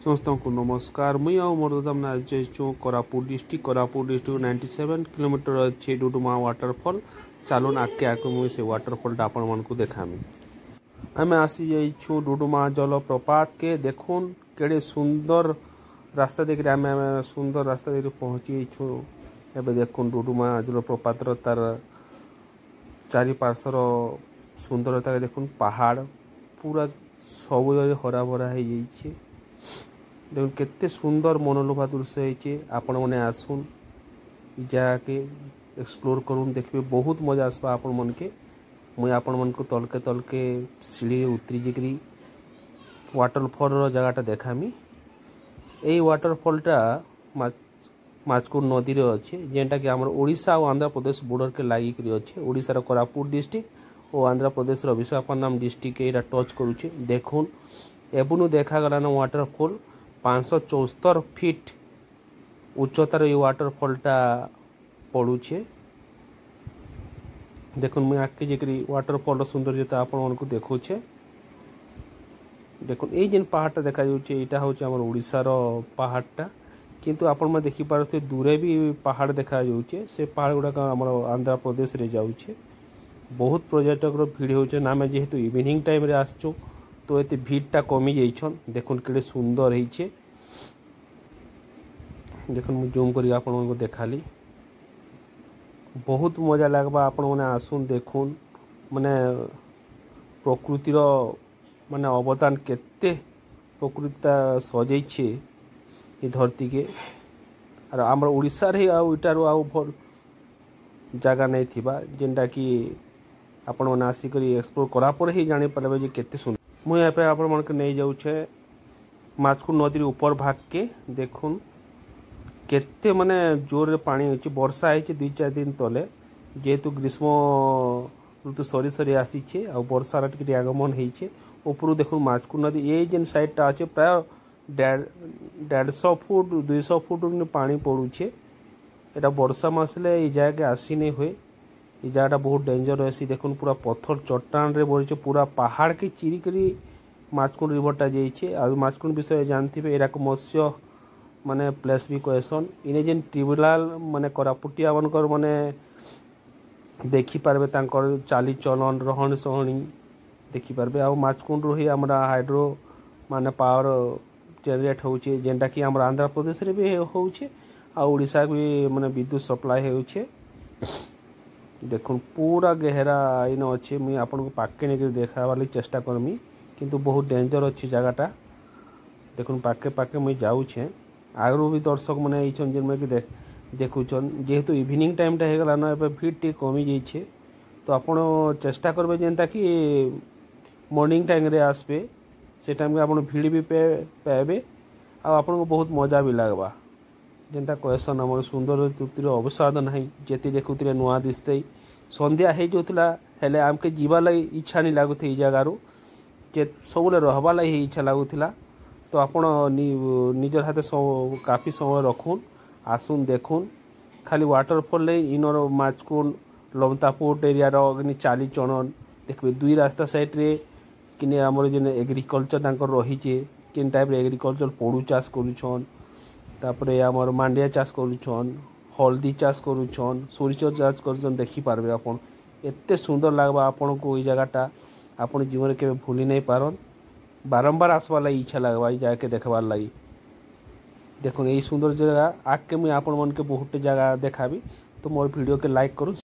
समस्त को नमस्कार मुई आ मोरदम नाचु कोरापुट डिस्ट्रिक्ट 97 किलोमीटर अच्छे डुडुमा वाटरफॉल चलुन आके आके मुई से वाटरफॉल आपण मन को देखामी। आम आसी जाइछु डुडुमा जलप्रपात के देखुन केड़े सुंदर रास्ता देख आम सुंदर रास्ता देख पहुँची एबे देखुन डुडुमा जलप्रपात तार चारिपार्श्वर सुंदरता के देखुन पहाड़ पूरा सब हरा भरा हो जाइए। देखो केते सुंदर मनोलोभा दृश्य होइछे। आपण माने आसुन जाके एक्सप्लोर करूँ देखिए बहुत मजा आसबा आपण मन के। मुई आपण मन को तलके तलके सीढ़ी उतरी जिकरी वाटरफॉल जगहटा देखामी। यही वाटरफॉलटा माचकुर नदी रे अच्छे जेनटा कि आमर ओडिशा और आंध्र प्रदेश बॉर्डर के लागिक अच्छे। ओडिशार कोरापुट डिस्ट्रिक्ट और आंध्र प्रदेश विशाखापट्टनम डिस्ट्रिक्ट एटा टच करुचे। देखुन एबुनु देखा गलान वाटरफॉल 574 फीट उच्चतार ये वाटरफॉलटा पड़ुछे। देखुन मुझे आगे जेकरी वाटरफॉल सौंदर्यता आपण मन को देखुछे। देखुन ये जेन पहाड़टा देखा जाउछे एटा होचे हमर ओडिशार पहाड़टा, किंतु आपण में देखि पारते दूरे भी पहाड़ देखा जाउछे। से पहाड़ गुडा हमर आंध्र प्रदेश रे जाउछे। बहुत पर्यटक भीड़ होचे ना। मैं जेहेतु इवनिंग टाइम रे आसछु तो ये भीड़टा कमी जाइछन। देखुन केड़े सुंदर होइछे। देखुन मु जूम करी आपण को देखाली बहुत मजा लागबा। आपण माने आसुन देखुन माने प्रकृतिर माने अवदान केते प्रकृतिता सजैछे ये धरती के। और आमर ओडिशा रे आ इटारो आ भल जगह नहीं थिबा जेनटा कि आपण माने आसी करी एक्सप्लोर करा पर ही जानि पारबे जे केते सुंदर। मुझे यहाँ पे आप मन के नहीं जाऊे माचकुर नदी ऊपर भाग के। देखुन केते माने जोर पानी होची। वर्षा है 2-4 दिन तले जेहेतु ग्रीष्म ऋतु सरी सरी आसीछे आ वर्षार टिके आगमन होइछे। ऊपर देखुन माचकुर नदी ये जेन साइडटा अच्छे प्राय 150 फुट 200 फुट पानी पड़ुछे। एटा वर्षा मासले ये जगह आसी नहीं हुए। ये जगह बहुत डेंजर है। देखुन पूरा पत्थर चट्टान रे बड़े पूरा पहाड़ के चिरी करी माचकुंड रिवरटा जाइए। और माचकुंड विषय जानते हैं एराक मत्स्य माने प्लेस भी कहसन। इने जेन ट्रिब्यूनल माने कोरापुटिया मनकर माने देखि पारबे तांकर चाली चलन रहन सहणी देखि पारबे। आ माचकुंड रही हमरा हाइड्रो माने पावर जनरेट होउछे जेनटा कि हमरा आंध्र प्रदेश रे भी होउछे आ ओडिशा भी माने विद्युत सप्लाई होउछे। देखुन पूरा गहरा इन अच्छे। मुझे आपन को पाके नहीं देखावार चेष्टा करमी किंतु बहुत डेंजर अच्छी जगहटा। देखुन पाके पाके मुझे जाऊे आगु भी दर्शक मैंने आईछन जेन कि देखुन जेहेतु इवनिंग टाइमटा हो गला ना भीड़ टे कमी जाइए। तो आपण चेष्टा करबे जेनता कि मॉर्निंग टाइम रे आसबे से टाइम में आपण भीड़ भी पाइबे आपन को बहुत मजा भी लगवा। जेनता कहसन आम सुंदर तृप्तिर अवसाद ना जेते देखुते नुआ दिशते संध्या हो जाता हेले आमके जीवा लगी इच्छा नहीं लगुथे। ये जगार सब रहबा लगी इच्छा लगुला। तो आपण निजर हाथ काफ़ी समय रखुन आसुन देखुन खाली वाटरफॉल इनर माचकुंड लमतापुट एरिया चाली चणन देखिए। दुई रास्ता साइड रे किने आमर जेन एग्रिकल्चर तांकर रहीचे केन टाइप एग्रिकल्चर पड़ू चाष करुछन। तापरे आमर मांडिया चाष करुछन हल्दी चाष करुछन सोरिष चाष करुछन। देखि पारबे आपन एते सुंदर लागबा आपन को ई जगहटा आपन जीवन के भूली नहीं पारन। बारंबार आसवा लगी इच्छा लगवा जाके देखबार लगी। देखुन यही सुंदर जगह आके मुझे आपण मन के बहुत जगह देखाबी। तो मोर वीडियो के लाइक करूँ।